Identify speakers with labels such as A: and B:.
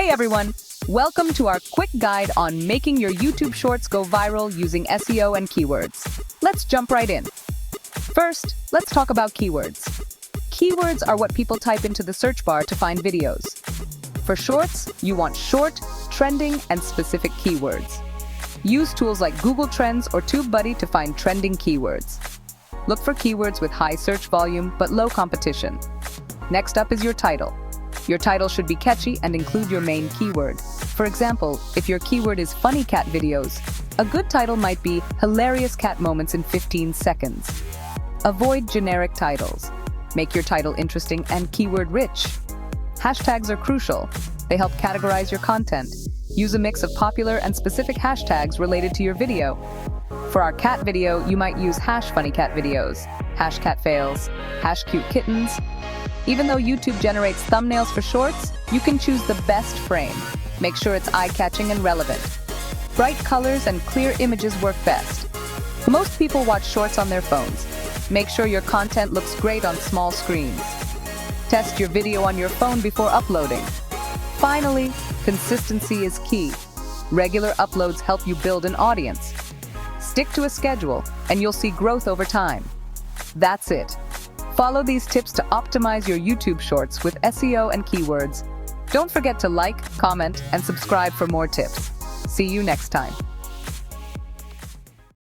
A: Hey everyone! Welcome to our quick guide on making your YouTube shorts go viral using SEO and keywords. Let's jump right in. First, let's talk about keywords. Keywords are what people type into the search bar to find videos. For shorts, you want short, trending, and specific keywords. Use tools like Google Trends or TubeBuddy to find trending keywords. Look for keywords with high search volume but low competition. Next up is your title. Your title should be catchy and include your main keyword. For example, if your keyword is funny cat videos, a good title might be hilarious cat moments in 15 seconds. Avoid generic titles. Make your title interesting and keyword rich. Hashtags are crucial. They help categorize your content. Use a mix of popular and specific hashtags related to your video. For our cat video, you might use #funnycatvideos, #catfails, #cutekittens. Even though YouTube generates thumbnails for shorts, you can choose the best frame. Make sure it's eye-catching and relevant. Bright colors and clear images work best. Most people watch shorts on their phones. Make sure your content looks great on small screens. Test your video on your phone before uploading. Finally, consistency is key. Regular uploads help you build an audience. Stick to a schedule, and you'll see growth over time. That's it. Follow these tips to optimize your YouTube shorts with SEO and keywords. Don't forget to like, comment, and subscribe for more tips. See you next time.